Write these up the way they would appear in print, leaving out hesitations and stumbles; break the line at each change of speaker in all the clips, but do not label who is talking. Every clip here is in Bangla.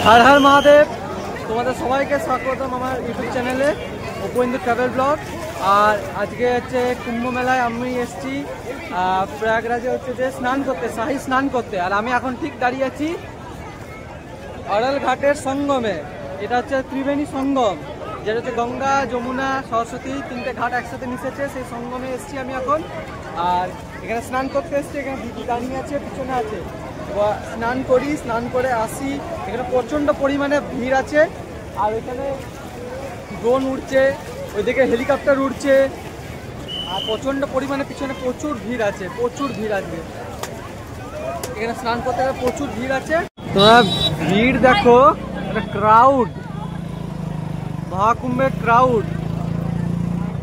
हर हर महादेव तुम्हारे सबाइके स्वागतम আমার ইউটিউব চ্যানেলে উপেন্দ্র ট্রাভেল ব্লগ। আর আজকে হচ্ছে কুম্ভ মেলায় আমি এসেছি প্রয়াগরাজে হচ্ছে যে স্নান করতে, শাহী স্নান করতে। আর আমি এখন ঠিক দাঁড়িয়ে আছি অড়াল ঘাটের সঙ্গমে। এটা হচ্ছে ত্রিবেণী সঙ্গম, যেটা হচ্ছে গঙ্গা, যমুনা, সরস্বতী তিনটে ঘাট একসাথে মিশেছে। সেই সঙ্গমে এসেছি আমি এখন। আর এখানে স্নান করতে এসেছি, এখানে দিদি দাঁড়িয়ে আছে, পিছনে আছে। স্নান করি, স্নান করে আসি। এখানে প্রচণ্ড পরিমাণে ভিড় আছে। আর এখানে ড্রোন উড়ছে, ওইদিকে হেলিকপ্টার উড়ছে। আর প্রচণ্ড পরিমাণে পিছনে প্রচুর ভিড় আছে, প্রচুর ভিড় আছে। এখানে স্নান করতে গেলে প্রচুর ভিড় আছে। তোমরা ভিড় দেখো, একটা ক্রাউড, মহাকুম্ভের ক্রাউড।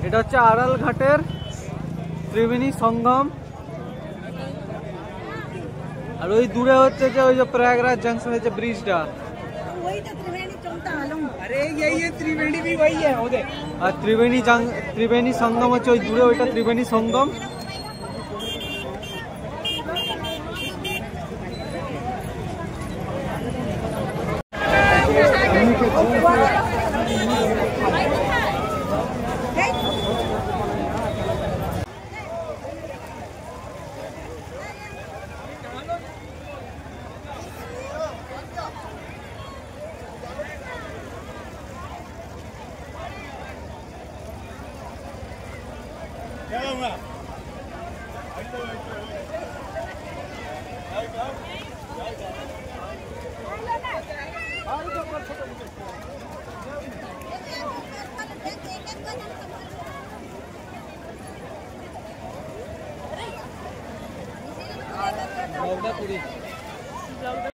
এটা হচ্ছে আড়াল ঘাটের ত্রিবেণী সঙ্গম। আর ওই দূরে হচ্ছে যে ওই যে प्रयागराज जंक्शन है, ब्रिजটা, वही तो त्रिवेणी चौथा आलम। अरे यही है त्रिवेणी भी वही है उधर। আর ত্রিবেণী সঙ্গম হচ্ছে ওই দূরে, ওইটা ত্রিবেণী সঙ্গম।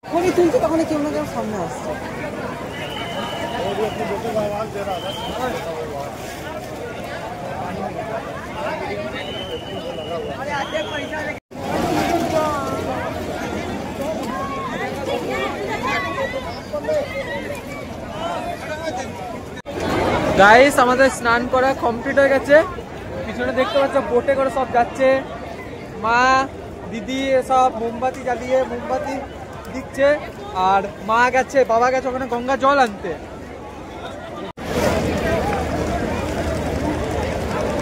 যখনই তুলছে তখনই কেউ না কেউ সামনে আসছে। গাইস, আমাদের স্নান করা কমপ্লিট হয়ে গেছে। পিছনে দেখতে পাচ্ছ বোটে করে সব যাচ্ছে। মা দিদি সব মোমবাতি জ্বালিয়ে মোমবাতি দিচ্ছে। আর মা গেছে, বাবা গেছে ওখানে গঙ্গা জল আনতে।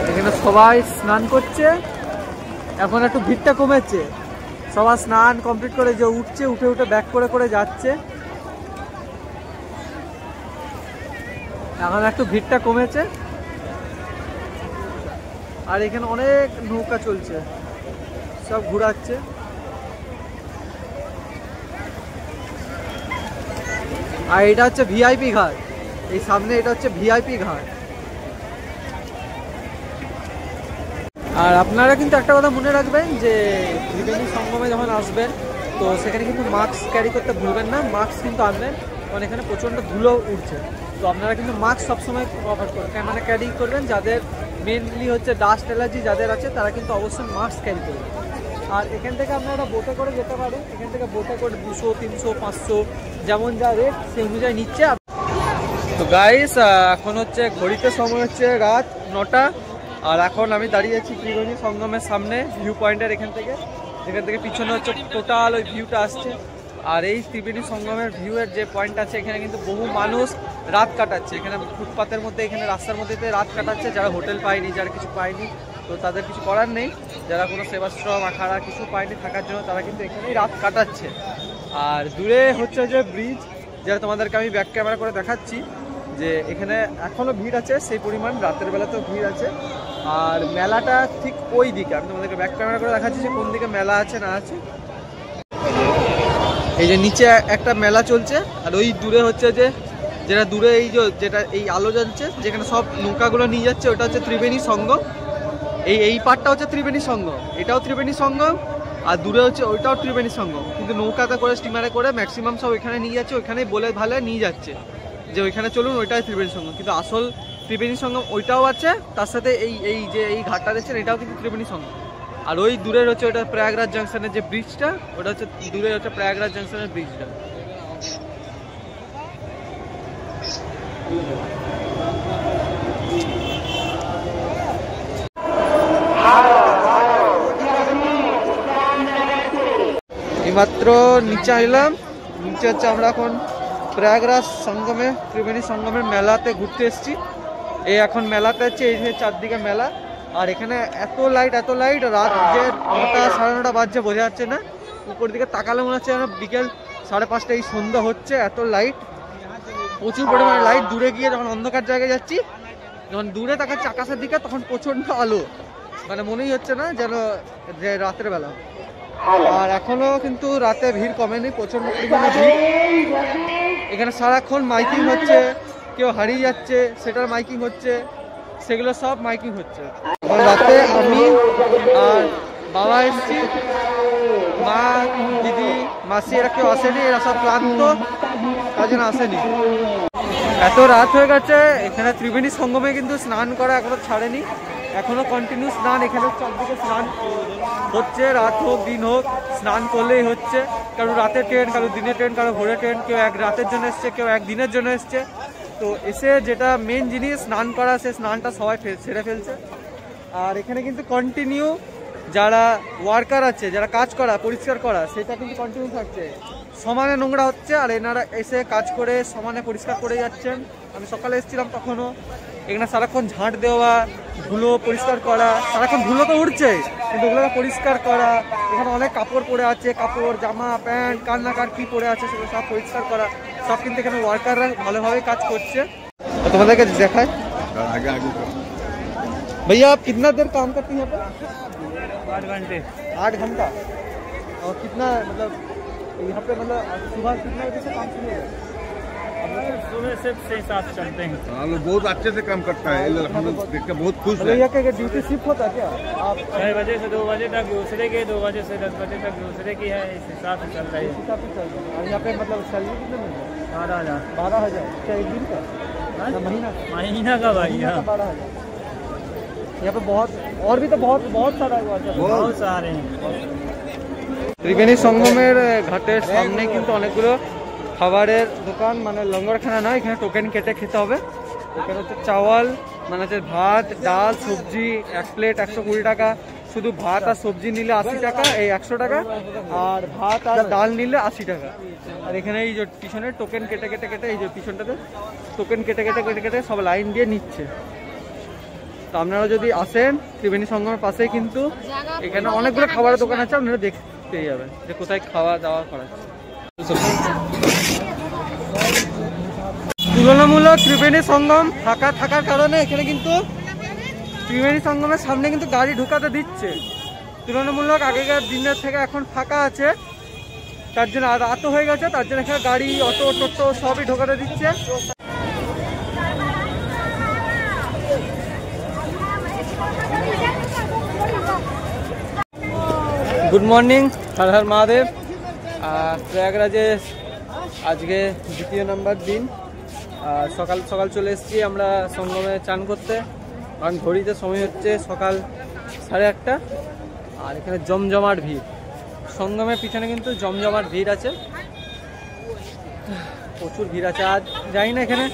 এখানে সবাই স্নান করছে। এখন একটু ভিড়টা কমেছে, সবাই স্নান কমপ্লিট করে যে উঠছে, উঠে উঠে ব্যাক করে করে যাচ্ছে। এখন একটু ভিড়টা কমেছে। আর এখানে অনেক নৌকা চলছে, সব ঘোরাচ্ছে। আর এটা হচ্ছে ভিআইপি ঘাট, এই সামনে এটা হচ্ছে ভিআইপি ঘাট। আর আপনারা কিন্তু একটা কথা মনে রাখবেন যে ত্রিবেণী সঙ্গমে যখন আসবেন তো সেখানে কিন্তু মাস্ক ক্যারি করতে ভুলবেন না। মাস্ক কিন্তু আনবেন, কারণ এখানে প্রচণ্ড ধুলো উঠছে। তো আপনারা কিন্তু মাস্ক সবসময় কভার করবেন, মানে ক্যারি করবেন। যাদের মেনলি হচ্ছে ডাস্ট অ্যালার্জি যাদের আছে তারা কিন্তু অবশ্যই মাস্ক ক্যারি করবেন। আর এখান থেকে আপনারা বোটে করে যেতে পারেন। এখান থেকে বোটে করে 200, 300, 500 যেমন যা রেট সেই অনুযায়ী নিচ্ছে। তো গাইস, এখন হচ্ছে ঘড়িতে সময় হচ্ছে রাত 9টা। আর এখন আমি দাঁড়িয়ে আছি ত্রিবেণী সঙ্গমের সামনে ভিউ পয়েন্টের। এখান থেকে পিছনে হচ্ছে টোটাল ওই ভিউটা আসছে। আর এই ত্রিবেণী সঙ্গমের ভিউয়ের যে পয়েন্ট আছে, এখানে কিন্তু বহু মানুষ রাত কাটাচ্ছে। এখানে ফুটপাতের মধ্যে, এখানে রাস্তার মধ্যে রাত কাটাচ্ছে। যারা হোটেল পায়নি, যারা কিছু পায়নি, তো তাদের কিছু করার নেই। যারা কোনো সেবাশ্রম আখাড়া কিছু পায়নি থাকার জন্য, তারা কিন্তু এখানেই রাত কাটাচ্ছে। আর দূরে হচ্ছে যে ব্রিজ, যেটা তোমাদেরকে আমি ব্যাক ক্যামেরা করে দেখাচ্ছি, যে এখানে এখনও ভিড় আছে সেই পরিমাণ, রাতের বেলাতেও ভিড় আছে। আর মেলাটা ঠিক ওই দিকে, আমি তোমাদেরকে ব্যাক ক্যামেরা করে দেখাচ্ছি যে কোন দিকে মেলা আছে না আছে। এই যে নিচে একটা মেলা চলছে। আর ওই দূরে হচ্ছে যে যেটা দূরে এই যে যেটা এই আলো জ্বলছে, যেখানে সব নৌকাগুলো নিয়ে যাচ্ছে, ওটা হচ্ছে ত্রিবেণী সঙ্গম। এই পার্টটা হচ্ছে ত্রিবেণী সঙ্গম, এটাও ত্রিবেণী সঙ্গম। আর দূরে হচ্ছে ওইটাও ত্রিবেণী সঙ্গম। কিন্তু নৌকাতে করে, স্টিমারে করে ম্যাক্সিমাম সব ওইখানে নিয়ে যাচ্ছে, ওইখানেই বলে ভালে নিয়ে যাচ্ছে যে ওইখানে চলুন, ওইটাই ত্রিবেণী সঙ্গম। কিন্তু আসল ত্রিবেণী সঙ্গম ওইটাও আছে, তার সাথে এই যে এই ঘাটটা দেখছেন এটাও কিন্তু ত্রিবেণী সঙ্গম। আর ওই দূরের হচ্ছে ওটা প্রয়াগরাজ জংশনের যে ব্রিজটা, ওটা হচ্ছে দূরে হচ্ছে প্রয়াগরাজ জংশনের ব্রিজটা। এইমাত্র নিচে এলাম। নিচে হচ্ছে আমরা এখন প্রয়াগরাজ সঙ্গমে ত্রিবেণী সঙ্গমের মেলাতে ঘুরতে এসেছি। এই এখন মেলাতে হচ্ছে এই যে চারদিকে মেলা, আর এখানে এত লাইট রাত যে 9টা সাড়ে 9টা বাজছে বোঝা যাচ্ছে না। উপর দিকে তাকালে মনে হচ্ছে যেন বিকেল 5:30 এই সন্ধ্যা হচ্ছে, এত লাইট, প্রচুর পরিমাণে লাইট। দূরে গিয়ে যখন অন্ধকার জায়গায় যাচ্ছি, যখন দূরে তাকাচ্ছি আকাশের দিকে, তখন প্রচন্ড আলো, মানে মনেই হচ্ছে না যেন যে রাতের বেলা। আর এখনো কিন্তু রাতে ভিড় কমেনি, প্রচন্ড পরিমাণে ভিড়। এখানে সারাক্ষণ মাইকিং হচ্ছে, কেউ হারিয়ে যাচ্ছে সেটার মাইকিং হচ্ছে, সেগুলো সব মাইকিং হচ্ছে। রাতে আমি আর বাবা এসেছি, মা দিদি মাসি এরা কেউ আসেনি, এরা সব ক্লান্ত, তার জন্য আসেনি। এত রাত হয়ে গেছে, এখানে ত্রিবেণী সঙ্গমে কিন্তু স্নান করা এখনো ছাড়েনি, এখনো কন্টিনিউ স্নান। এখানে চারদিকে স্নান হচ্ছে, রাত হোক দিন হোক স্নান করলেই হচ্ছে। কারো রাতের ট্রেন, কারো দিনের ট্রেন, কারো ভোরের ট্রেন, কেউ এক রাতের জন্য এসছে, কেউ একদিনের জন্য এসছে। তো এসে যেটা মেন জিনিস স্নান করা, সে স্নানটা সবাই সেরে ফেলছে। আর এখানে কিন্তু কন্টিনিউ যারা ওয়ার্কার আছে, যারা কাজ করা পরিষ্কার করা, সেটা কিন্তু কন্টিনিউ থাকছে। সমানে নোংরা হচ্ছে আর এনারা এসে কাজ করে সমানে পরিষ্কার করে যাচ্ছেন। আমি সকালে এসেছিলাম তখনও এখানে সারাক্ষণ ঝাঁট দেওয়া, ধুলো পরিষ্কার করা, সারাক্ষণ ধুলো তো উঠছে কিন্তু ওগুলোকে পরিষ্কার করা। এখানে অনেক কাপড় পরে আছে, কাপড় জামা প্যান্ট কার না কার কী পরে আছে সেগুলো সব পরিষ্কার করা, সব কিন্তু এখানে ওয়ার্কাররা ভালোভাবে কাজ করছে। তোমাদেরকে দেখায় भैया आप कितना देर काम करती हैं यहाँ पे?
8 घंटे।
8 घंटा। और कितना मतलब यहाँ पे मतलब सुबह कितने बजे से काम शुरू है?
सुबह से 6-7 चलते हैं।
हाँ, लोग बहुत अच्छे से काम करता है, हम लोग देख के बहुत खुश हैं।
भैया क्या ड्यूटी शिफ्ट होता है क्या? आप
6 बजे से 2 बजे तक दूसरे के, 2 बजे से 10 बजे तक दूसरे की है, इस हिसाब से चल रहा है।
इस हिसाब से चल रहा है। और यहाँ पे मतलब सैलरी कितने मिलता है?
12,000।
12,000 क्या एक दिन का? ना महीना
महीना का भाई।
महीना का 12,000। यहाँ पे बहुत और भी तो बहुत सारा
बहुत सारे हैं।
ত্রিবেণী সঙ্গমের ঘাটের সামনে কিন্তু অনেকগুলো খাবারের দোকান, মানে লঙ্গরখানা নয়, এখানে টোকেন কেটে খেতে হবে। এখানে হচ্ছে চাওয়াল, মানে হচ্ছে ভাত ডাল সবজি, এক প্লেট 120 টাকা। শুধু ভাত আর সবজি নিলে 80 টাকা, এই 100 টাকা। আর ভাত আর ডাল নিলে 80 টাকা। আর এখানে এই যে পিছনে টোকেন কেটে কেটে কেটে, এই যে পিছনটাতে টোকেন কেটে কেটে কেটে কেটে সব লাইন দিয়ে নিচ্ছে। তো আপনারা যদি আসেন ত্রিবেণী সঙ্গমের পাশেই কিন্তু এখানে অনেকগুলো খাবারের দোকান আছে, আপনারা দেখতে যাবেন যে কোথায় খাওয়া দাওয়া করা। তুলনামূলক ত্রিবেণী সঙ্গম ফাঁকা থাকার কারণে এখানে কিন্তু ত্রিবেণী সঙ্গমের সামনে কিন্তু গাড়ি ঢুকাতে দিচ্ছে। তুলনামূলক আগেকার দিনের থেকে এখন ফাঁকা আছে, তার জন্য রাতও হয়ে গেছে, তার জন্য এখানে গাড়ি অটো টোটো সবই ঢোকাতে দিচ্ছে। Good morning, Har Har Mahadev. প্রয়াগরাজে আজকে দ্বিতীয় নাম্বার দিন। সকাল সকাল চলে এসেছি আমরা সঙ্গমে চান করতে, কারণ ঘড়িতে সময় হচ্ছে সকাল 8:30। আর এখানে জমজমাট ভিড়, সঙ্গমের পিছনে কিন্তু জমজমাট ভিড় আছে, প্রচুর ভিড় আছে। আজ যাই না এখানে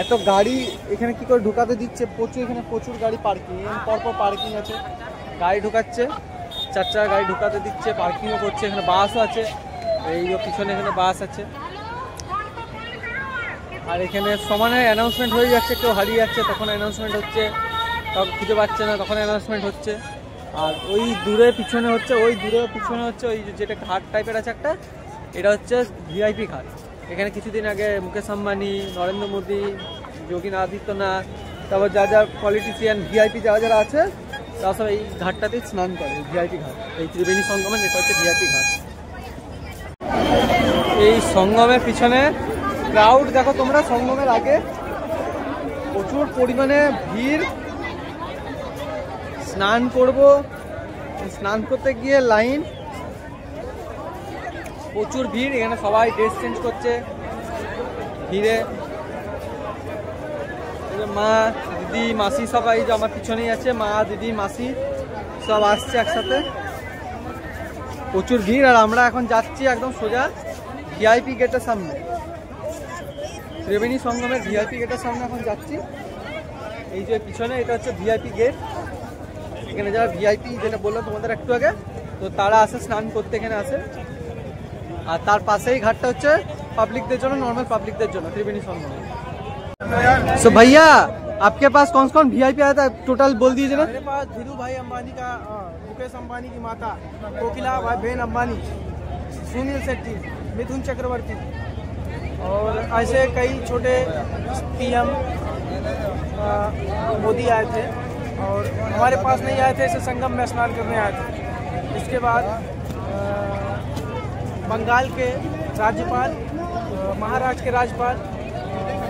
এত গাড়ি এখানে কি করে ঢুকাতে দিচ্ছে, প্রচুর এখানে প্রচুর গাড়ি পার্কিং, পরপর পার্কিং আছে, গাড়ি ঢুকাচ্ছে, 4 চাকা গাড়ি ঢুকাতে দিচ্ছে, পার্কিংও করছে। এখানে বাসও আছে, এই পিছনে এখানে বাস আছে। আর এখানে সমানে অ্যানাউন্সমেন্ট হয়ে যাচ্ছে, কেউ হারিয়ে যাচ্ছে তখন অ্যানাউন্সমেন্ট হচ্ছে, কাউকে খুঁজে পাচ্ছে না তখন অ্যানাউন্সমেন্ট হচ্ছে। আর ওই দূরে পিছনে হচ্ছে, ওই দূরে পিছনে হচ্ছে ওই যেটা ঘাট টাইপের আছে একটা, এটা হচ্ছে ভিআইপি ঘাট। এখানে কিছুদিন আগে মুকেশ আম্বানি, নরেন্দ্র মোদী, যোগী আদিত্যনাথ, তারপর যা যা পলিটিশিয়ান ভিআইপি যারা যারা আছে তারা সব এই ঘাটটাতেই স্নান করে, ভিআইপি ঘাট। এই ত্রিবেণী সঙ্গমের এটা হচ্ছে ভিআইপি ঘাট। এই সঙ্গমের পিছনে ক্রাউড দেখো তোমরা, সঙ্গমের আগে প্রচুর পরিমাণে ভিড়। স্নান করব, স্নান করতে গিয়ে লাইন, প্রচুর ভিড়। এখানে সবাই ড্রেস চেঞ্জ করছে ভিড়ে। মা দিদি মাসি সবাই যে আমার পিছনেই আছে, মা দিদি মাসি সব আসছে একসাথে, প্রচুর ভিড়। আর আমরা এখন যাচ্ছি একদম সোজা ভিআইপি গেটের সামনে, ত্রিবেণী সঙ্গমের ভিআইপি গেটের সামনে এখন যাচ্ছি। এই যে পিছনে এটা হচ্ছে ভিআইপি গেট। এখানে যারা ভিআইপি, যেটা বললাম তোমাদের একটু আগে, তো তারা আসে স্নান করতে, এখানে আসে। আর তার পাশেই ঘাটটা হচ্ছে পাবলিকদের জন্য, নর্মাল পাবলিকদের জন্য ত্রিবেণী সঙ্গম। सो भैया आपके पास कौन कौन वीआईपी आया था, टोटल बोल दीजिए ना।
मेरे पास धीरू भाई अंबानी का, मुकेश अंबानी की माता कोकिला भाई बहन अंबानी, सुनील शेट्टी, मिथुन चक्रवर्ती और ऐसे कई छोटे पीएम मोदी आए थे। और हमारे पास नहीं आए थे, ऐसे संगम में स्नान करने आए थे। इसके बाद बंगाल के राज्यपाल, महाराष्ट्र के राज्यपाल,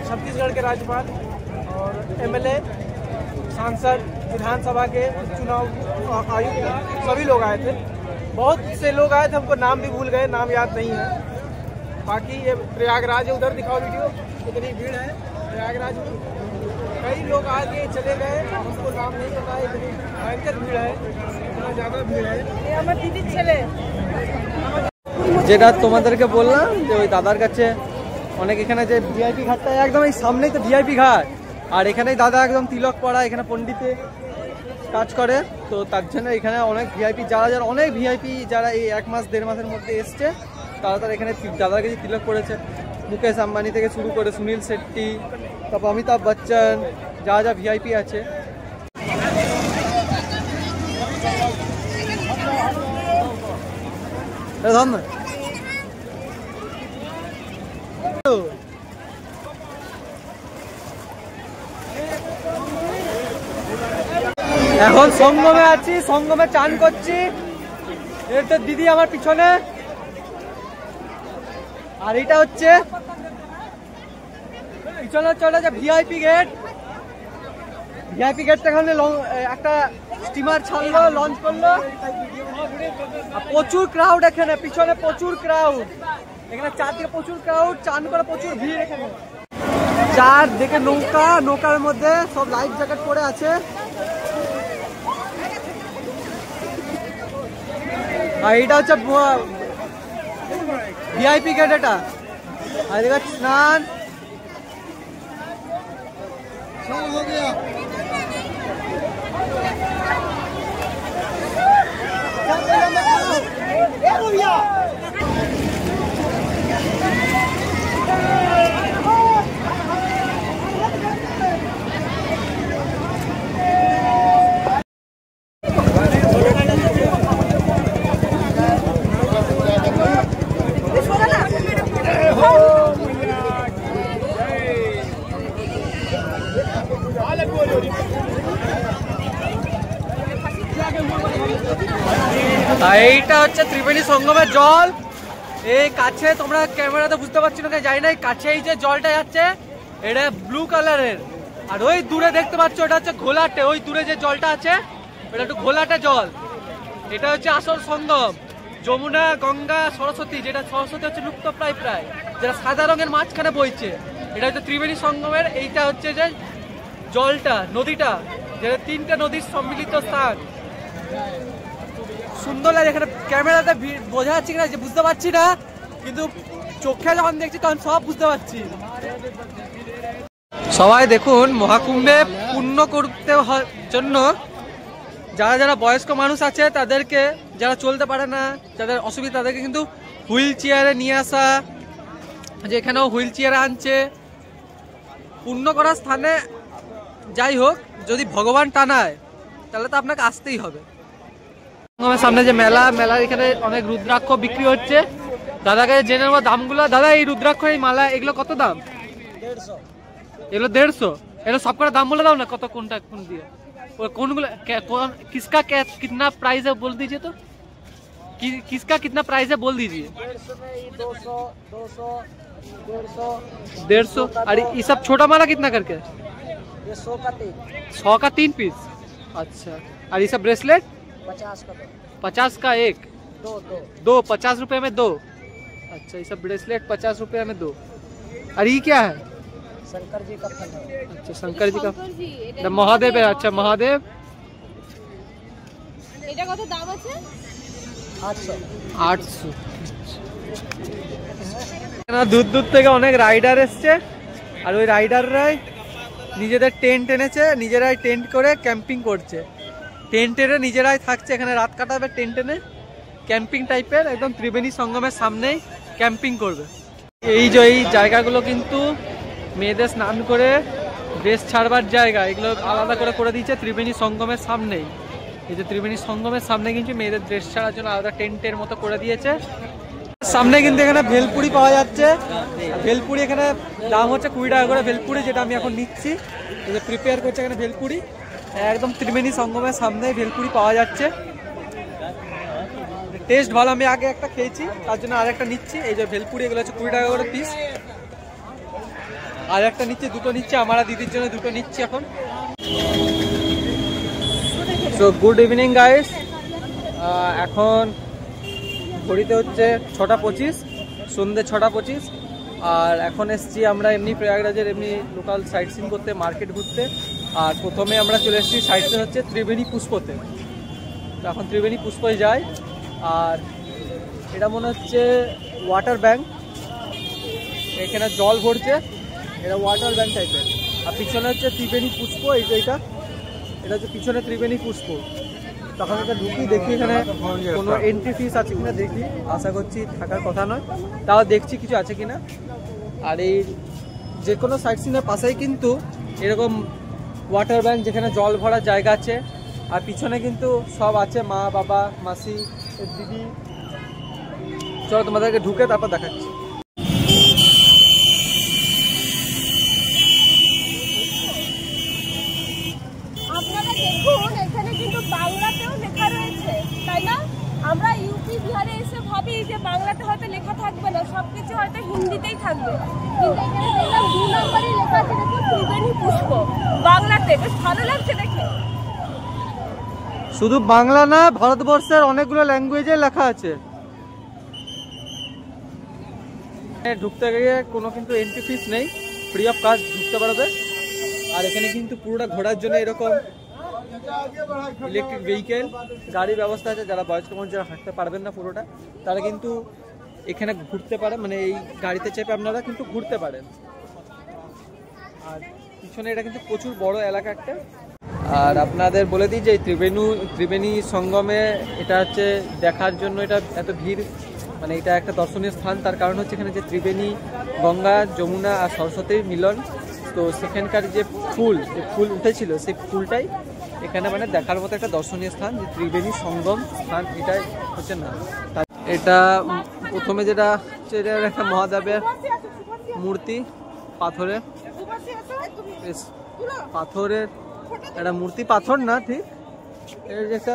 छत्तीसगढ़ के राज्यपाल और एमएलए, सांसद, विधानसभा के चुनाव आयुक्त, सभी लोग आए थे। बहुत से लोग आए थे, हमको नाम भी भूल गए, नाम याद नहीं है। बाकी ये प्रयागराज है, उधर दिखाओ वीडियो, कितनी भीड़ है प्रयागराज में। कई लोग आके चले गए, हमको नाम नहीं पता है, इतनी भयंकर भीड़ है, इतना ज़्यादा भीड़ है। ये हमारे दीदी चले
যেটা তোমাদেরকে বললাম যে ওই দাদার কাছে অনেক, এখানে যে ভিআইপি ঘাটটা একদম এই সামনেই তো ভিআইপি ঘাট, আর এখানেই দাদা একদম তিলক পড়া, এখানে পণ্ডিতে কাজ করে। তো তার জন্য এখানে অনেক ভিআইপি যারা অনেক ভিআইপি যারা এই 1 মাস 1.5 মাসের মধ্যে এসছে, তারা এখানে দাদার কাছে তিলক করেছে। মুকেশ আম্বানি থেকে শুরু করে সুনীল শেট্টি, তারপর অমিতাভ বচ্চন, যা ভিআইপি আছে। এখন সঙ্গমে আছি, সঙ্গমে চান করছি। এর তো দিদি আমার পিছনে, আর এটা হচ্ছে পিছনে হচ্ছে ভিআইপি গেট। ভিআইপি গেট থেকে একটা স্টিমার ছাড়লো, লঞ্চ করলো। প্রচুর ক্রাউড এখানে, পিছনে প্রচুর ক্রাউড, এখানে চারদিকে প্রচুর ক্রাউড, চান করে প্রচুর ভিড়। এখানে চারদিকে নৌকা, নৌকার মধ্যে সব লাইফ জ্যাকেট পরে আছে। আর এটা হচ্ছে ভিআইপি গেট, এটা আর এবার স্নান। এইটা হচ্ছে ত্রিবেণী সঙ্গমের জল। এই কাছে তোমরা ক্যামেরাতে বুঝতে পারছো না জানি না, কাছে এই যে জলটা যাচ্ছে এটা ব্লু কালারের, আর ওই দূরে দেখতে পাচ্ছ এটা হচ্ছে ঘোলাটে। ওই দূরে যে জলটা আছে এটা একটু ঘোলাটে জল। এটা হচ্ছে আসল সঙ্গম, যমুনা, গঙ্গা, সরস্বতী। যেটা সরস্বতী হচ্ছে লুপ্ত প্রায় যেটা সাদা রঙের মাঝখানে বইছে, এটা হচ্ছে ত্রিবেণী সঙ্গমের। এইটা হচ্ছে যে জলটা, নদীটা, যেটা 3টে নদীর সম্মিলিত স্থান। সুন্দর লাগে। এখানে ক্যামেরাতে বোঝা যাচ্ছে কিনা যে বুঝতে পারছি না, কিন্তু চোখে যখন দেখছি তখন সব বুঝতে পারছি। সবাই দেখুন, মহাকুম্ভে পুণ্য করতে জন্য যারা বয়স্ক মানুষ আছে তাদেরকে, যারা চলতে পারে না, যাদের অসুবিধা, তাদেরকে কিন্তু হুইল চেয়ারে নিয়ে আসা, যেখানেও হুইল চেয়ারে আনছে। পুণ্য করার স্থানে যাই হোক, যদি ভগবান টানায় তাহলে তো আপনাকে আসতেই হবে। সামনে যে মেলার এখানে অনেক রুদ্রাক্ষ বিক্রি হচ্ছে। দাদাকে জেনে নেবো দামগুলো। দাদা, এই রুদ্রাক্ষ, এই মালা, এগুলো কত দাম?
150।
এগুলো 150? এগুলো সব করে দাম বলে দাও না, কত কোনটা কোন দিয়ে, কোনগুলো किसका कितना प्राइस है बोल दीजिए। तो किसका कितना प्राइस है बोल दीजिए।
200,
150। और ये सब छोटा माला कितना करके?
ये 100 का 3।
100 का 3 पीस। अच्छा। और ये सब ब्रेसलेट
50 का 2।
50 का 1। 2 50 रुपए में 2। अच्छा, ये सब ब्रेसलेट 50 रुपए में 2। और ये क्या है?
शंकर जी का फल है।
अच्छा, शंकर जी का महादेव है। अच्छा, महादेव।
এটা কত দাম আছে?
800।
দূর থেকে অনেক রাইডার এসছে, আর ওই রাইডাররাই নিজেদের টেন্ট এনেছে, নিজেরাই টেন্ট করে ক্যাম্পিং করছে। টেন্টেরে নিজেরাই থাকছে, এখানে রাত কাটাবে টেন্ট এনে, ক্যাম্পিং টাইপের। একদম ত্রিবেণী সঙ্গমের সামনেই ক্যাম্পিং করবে। এই যে এই জায়গাগুলো কিন্তু মেয়েদের স্নান করে ড্রেস ছাড়বার জায়গা, এগুলো আলাদা করে দিয়েছে ত্রিবেণী সঙ্গমের সামনেই। এই যে ত্রিবেণী সঙ্গমের সামনে কিন্তু মেয়েদের ড্রেস ছাড়ার জন্য আলাদা টেন্টের মতো করে দিয়েছে। সামনে কিন্তু এখানে ভেলপুরি পাওয়া যাচ্ছে। ভেলপুরি এখানে দাম হচ্ছে 20 টাকা করে ভেলপুরি, যেটা আমি এখন নিচ্ছি। প্রিপেয়ার করছে এখানে ভেলপুরি, একদম ত্রিবেণী সঙ্গমের সামনে ভেলপুরি পাওয়া যাচ্ছে। টেস্ট ভালো, আমি আগে একটা খেয়েছি তার জন্য আর একটা নিচ্ছি। এই যে ভেলপুরি এগুলো হচ্ছে 20 টাকা করে পিস। আর একটা নিচ্ছি, দুটো নিচ্ছি, আমার দিদির জন্য দুটো নিচ্ছি এখন। সো গুড ইভিনিং গাইস, এখন ঘড়িতে হচ্ছে 6:25, সন্ধ্যে 6:25। আর এখন এসছি আমরা এমনি প্রয়াগরাজের এমনি লোকাল সাইট সিন করতে, মার্কেট ঘুরতে। আর প্রথমে আমরা চলে এসেছি সাইট সিন হচ্ছে ত্রিবেণী পুষ্পতে। তো এখন ত্রিবেণী পুষ্পে যাই। আর এটা মনে হচ্ছে ওয়াটার ব্যাংক, এখানে জল ভরছে, এটা ওয়াটার ব্যাংক টাইপের। আর পিছনে হচ্ছে ত্রিবেণী পুষ্প, এটা হচ্ছে পিছনে ত্রিবেণী পুষ্প। তখন এটা ঢুকি, দেখি এখানে কোনো এন্ট্রি ফিস আছে কিনা দেখি, আশা করছি থাকার কথা নয়, তাও দেখছি কিছু আছে কিনা। আর এই যে কোনো সাইট সিনের পাশেই কিন্তু এরকম ওয়াটার ব্যাংক, যেখানে জল ভরার জায়গা আছে। আর পিছনে কিন্তু সব আছে, মা বাবা মাসি দিদি। চলো তোমাদেরকে ঢুকে তারপর দেখাচ্ছি।
আপনারা দেখুন এখানে কিন্তু বাংলাতেও লেখা রয়েছে, তাই না? আমরা ইউপি বিহারে এসে ভাবি যে বাংলাতে হয়তো লেখা থাকবে না, সবকিছু হয়তো হিন্দিতেই থাকবে, কিন্তু এখানে দেখলাম 2 নম্বরই লেখা আছে, দেখুন ত্রিবেণী পুষ্প বাংলাতে। বেশ ভালো লাগছে দেখে।
শুধু বাংলা না, ভারতবর্ষের অনেকগুলো ল্যাঙ্গুয়েজে লেখা আছে। ঢুকতে গিয়ে কোনো কিন্তু এন্ট্রি ফিস নেই, ফ্রি অফ কস্ট ঢুকতে পারবে। আর এখানে কিন্তু পুরোটা ঘোরার জন্য এরকম ইলেকট্রিক ভেহিকেল গাড়ির ব্যবস্থা আছে। যারা বয়স্ক মানুষ, যারা হাঁটতে পারবেন না পুরোটা, তারা কিন্তু এখানে ঘুরতে পারে, মানে এই গাড়িতে চেপে আপনারা কিন্তু ঘুরতে পারেন। আর পিছনে এটা কিন্তু প্রচুর বড় এলাকা একটা। আর আপনাদের বলে দিই যে ত্রিবেণী সঙ্গমে এটা হচ্ছে দেখার জন্য এটা এত ভিড়, মানে এটা একটা দর্শনীয় স্থান। তার কারণ হচ্ছে এখানে যে ত্রিবেণী, গঙ্গা, যমুনা আর সরস্বতীর মিলন। তো সেখানকার যে ফুল উঠেছিল, সেই ফুলটাই এখানে মানে দেখার মতো একটা দর্শনীয় স্থান, যে ত্রিবেণী সঙ্গম স্থান, এটাই হচ্ছে না। এটা প্রথমে যেটা হচ্ছে, এটা একটা মহাদেবের মূর্তি, পাথরের একটা মূর্তি, পাথর না ঠিক, এর যে একটা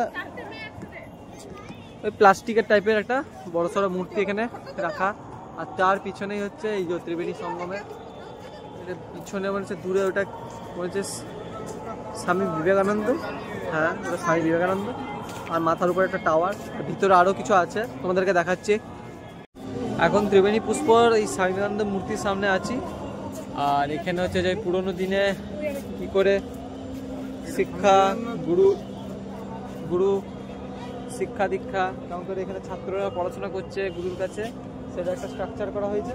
ওই প্লাস্টিকের টাইপের একটা বড়সড় মূর্তি এখানে রাখা। আর তার পিছনেই হচ্ছে এই যে ত্রিবেণী সঙ্গমের পিছনে বলছে দূরে, ওটা বলছে স্বামী বিবেকানন্দ। হ্যাঁ, ওটা স্বামী বিবেকানন্দ। আর মাথার উপর একটা টাওয়ার, ভিতরে আরও কিছু আছে, তোমাদেরকে দেখাচ্ছি। এখন ত্রিবেণী পুষ্পর এই স্বামী বিবেকানন্দ মূর্তির সামনে আছি। আর এখানে হচ্ছে যে পুরোনো দিনে কি করে শিক্ষা গুরু শিক্ষা দীক্ষা কেমন করে এখানে ছাত্ররা পড়াশোনা করছে গুরুর কাছে, সেটা একটা স্ট্রাকচার করা হয়েছে।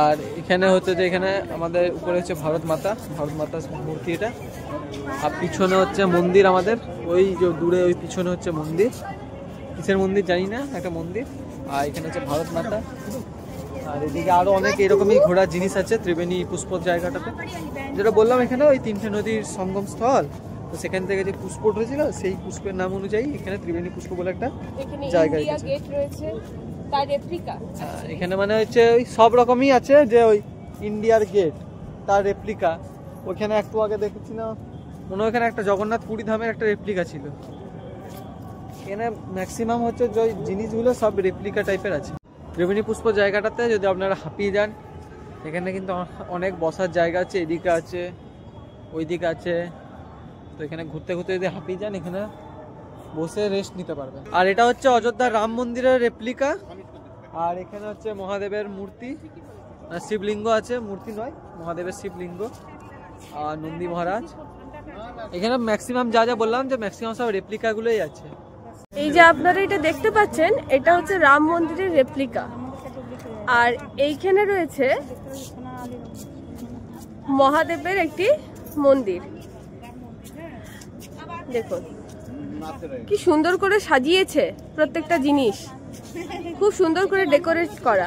আর এখানে হচ্ছে যে এখানে আমাদের উপরে হচ্ছে ভারত মাতার মূর্তি এটা। আর পিছনে হচ্ছে মন্দির আমাদের, ওই যে দূরে ওই পিছনে হচ্ছে মন্দির, কিসের মন্দির জানি না, একটা মন্দির। আর এখানে হচ্ছে ভারত মাতা। আর এদিকে আরো অনেক এরকমই ঘোরার জিনিস আছে ত্রিবেণী পুষ্প জায়গাটাতে। যেটা বললাম এখানে ওই 3টে নদীর সঙ্গম স্থল, তো সেখান থেকে যে পুষ্প উঠেছিল সেই পুষ্পের নাম অনুযায়ী এখানে ত্রিবেণী পুষ্প বলে একটা জায়গা রয়েছে। এখানে মানে হচ্ছে ওই সব রকমই আছে, যে ওই ইন্ডিয়ার গেট তার রেপ্লিকা। ওখানে একটু আগে দেখেছি না, মনে হয় এখানে একটা জগন্নাথ পুরী ধামের একটা রেপ্লিকা ছিল। এখানে ম্যাক্সিমাম হচ্ছে যে জিনিসগুলো সব রেপ্লিকা টাইপের আছে। ত্রিবেণী পুষ্প জায়গাটাতে যদি আপনারা হাঁপিয়ে যান, এখানে কিন্তু অনেক বসার জায়গা আছে, এদিকে আছে, ওইদিকে আছে। তো এখানে ঘুরতে ঘুরতে যদি হাঁপিয়ে যান, এখানে বসে রেস্ট নিতে পারবেন। আর এটা হচ্ছে অযোধ্যার রাম মন্দিরের রেপ্লিকা। আর এখানে হচ্ছে মহাদেবের মূর্তি, শিবলিঙ্গ আছে, মূর্তি নয়, মহাদেবের শিবলিঙ্গ। আর নন্দী মহারাজ। এখানে ম্যাক্সিমাম যা বললাম, যে ম্যাক্সিমাম সব রেপ্লিকাগুলোই আছে।
এই যে আপনারা এটা দেখতে পাচ্ছেন, এটা হচ্ছে রাম মন্দিরের রেপ্লিকা। আর এইখানে রয়েছে মহাদেবের একটি মন্দির। দেখুন কি সুন্দর করে সাজিয়েছে প্রত্যেকটা জিনিস। খুব সুন্দর করে ডেকোরেট করা।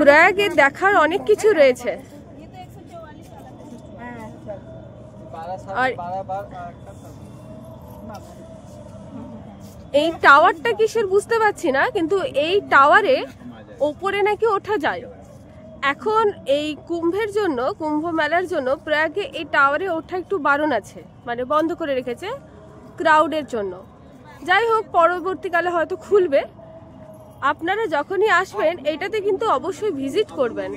প্রয়াগে দেখার অনেক কিছু রয়েছে। আর এই টাওয়ারটা কিসের বুঝতে পারছি না, কিন্তু এই টাওয়ারে ওপরে নাকি ওঠা যায়। এখন এই কুম্ভের জন্য, কুম্ভ মেলার জন্য প্রয়াগে এই টাওয়ারে ওঠা একটু বারণ আছে, মানে বন্ধ করে রেখেছে ক্রাউডের জন্য। যাই হোক, পরবর্তীকালে হয়তো খুলবে। আপনারা যখনই আসবেন এইটাতে কিন্তু অবশ্যই ভিজিট করবেন।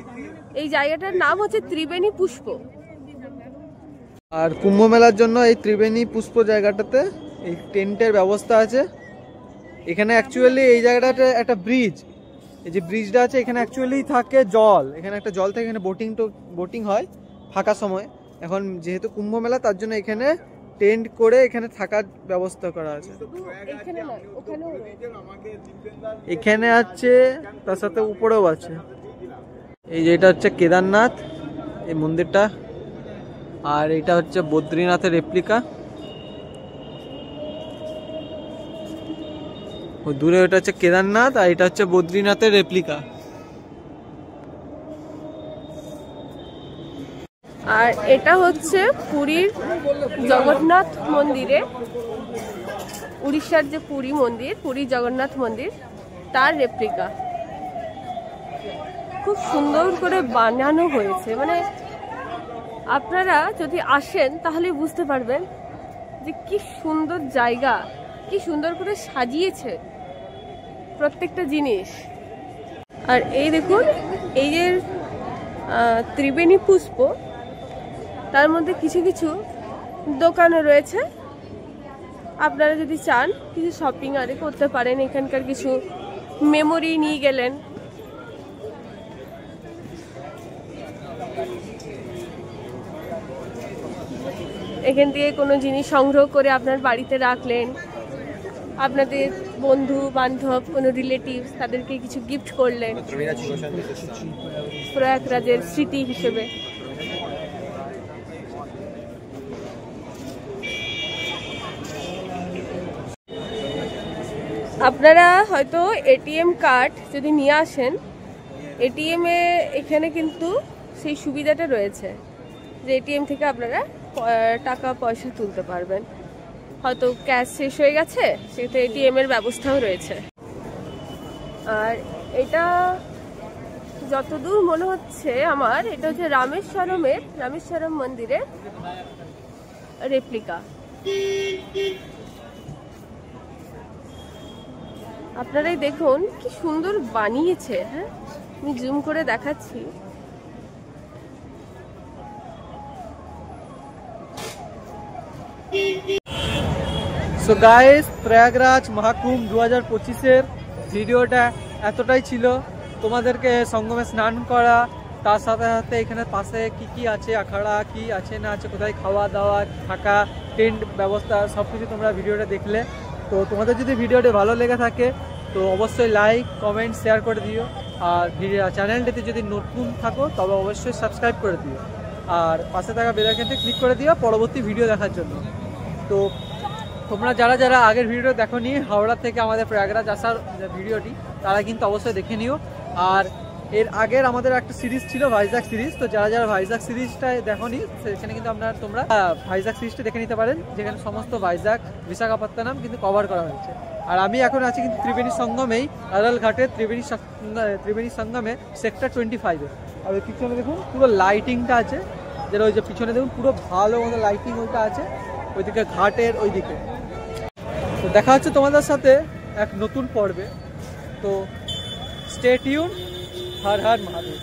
এই জায়গাটার নাম হচ্ছে ত্রিবেণী পুষ্প।
আর কুম্ভ মেলার জন্য এই ত্রিবেণী পুষ্প জায়গাটাতে এই টেন্টের ব্যবস্থা আছে। এখানে অ্যাকচুয়ালি এই জায়গাটাতে একটা ব্রিজ, এই যে ব্রিজটা আছে এখানে অ্যাকচুয়ালি থাকে জল, এখানে একটা জল থাকে, এখানে বোটিং হয় ফাঁকা সময়। এখন যেহেতু কুম্ভ মেলা তার জন্য এখানে টেন্ট করে এখানে থাকার ব্যবস্থা করা আছে। এখানে আছে, তার সাথে উপরেও আছে। এই যে এটা হচ্ছে কেদারনাথ এই মন্দিরটা, আর এটা হচ্ছে বদ্রীনাথের রেপ্লিকা। দূরে ওটা হচ্ছে কেদারনাথ আর এটা হচ্ছে বদ্রীনাথের রেপ্লিকা।
আর এটা হচ্ছে পুরীর জগন্নাথ মন্দিরে, উড়িষ্যার যে পুরী মন্দির, পুরী জগন্নাথ মন্দির, তার রেপ্লিকা। খুব সুন্দর করে বানানো হয়েছে, মানে আপনারা যদি আসেন তাহলে বুঝতে পারবেন যে কি সুন্দর জায়গা, কি সুন্দর করে সাজিয়েছে প্রত্যেকটা জিনিস। আর এই দেখুন, এই যে ত্রিবেণী পুষ্প, তার মধ্যে কিছু কিছু দোকানও রয়েছে। আপনারা যদি চান কিছু শপিং আরে করতে পারেন, এখানকার কিছু মেমোরি নিয়ে গেলেন। এখান থেকে কোনো জিনিস সংগ্রহ করে আপনার বাড়িতে রাখলেন, আপনাদের বন্ধু বান্ধব কোনো রিলেটিভস তাদেরকে কিছু গিফট করলেন প্রয়াগরাজের স্মৃতি হিসেবে। আপনারা হয়তো এটিএম কার্ড যদি নিয়ে আসেন, এটিএম এ এখানে কিন্তু সেই সুবিধাটা রয়েছে যে এটিএম থেকে আপনারা টাকা পয়সা তুলতে পারবেন। হয়তো ক্যাশ শেষ হয়ে গেছে, সেটা এটিএম এর ব্যবস্থাও রয়েছে। আর এটা যতদূর মনে হচ্ছে আমার, এটা হচ্ছে রামেশ্বরম মন্দিরের রেপ্লিকা। আপনারাই দেখুন কি সুন্দর বানিয়েছে। হ্যাঁ, আমি জুম করে দেখাচ্ছি।
সো গাইস, প্রয়াগরাজ মহাকুম্ভ 2025-এর ভিডিওটা এতটাই ছিল। তোমাদেরকে সঙ্গমে স্নান করা, তার সাথে সাথে এখানে পাশে কি কি আছে, আখাড়া কি আছে না আছে, কোথায় খাওয়া দাওয়া, থাকা, টেন্ট ব্যবস্থা, সব কিছু তোমরা ভিডিওটা দেখলে। তো তোমাদের যদি ভিডিওটা ভালো লেগে থাকে তো অবশ্যই লাইক, কমেন্ট, শেয়ার করে দিও। আর চ্যানেলটিতে যদি নতুন থাকো তবে অবশ্যই সাবস্ক্রাইব করে দিও, আর পাশে থাকা বেল আইকনটা ক্লিক করে দিও পরবর্তী ভিডিও দেখার জন্য। তো তোমরা যারা যারা আগের ভিডিও দেখোনি, হাওড়া থেকে আমাদের প্রয়াগরাজ আসার ভিডিওটি, তারা কিন্তু অবশ্যই দেখে নিও। আর এর আগের আমাদের একটা সিরিজ ছিল ভাইজাগ সিরিজ, তো যারা যারা ভাইজাগ সিরিজটা দেখোনি সেখানে কিন্তু তোমরা ভাইজাগ সিরিজটা দেখে নিতে পারেন, যেখানে সমস্ত ভাইজাগ বিশাখাপত্তনম কিন্তু কভার করা হয়েছে। আর আমি এখন আছি কিন্তু ত্রিবেণী সঙ্গমেই, আড়াল ঘাটে ত্রিবেণী সঙ্গমে সেক্টর 25-এ। আর ওই পিছনে দেখুন পুরো লাইটিংটা আছে, যেটা ওই যে পিছনে দেখুন পুরো ভালো মতো লাইটিং ওইটা আছে, ওইদিকে ঘাটের ওইদিকে। তো দেখা হচ্ছে তোমাদের সাথে এক নতুন পর্বে। তো স্টে টিউন। হর হর মহাদেব।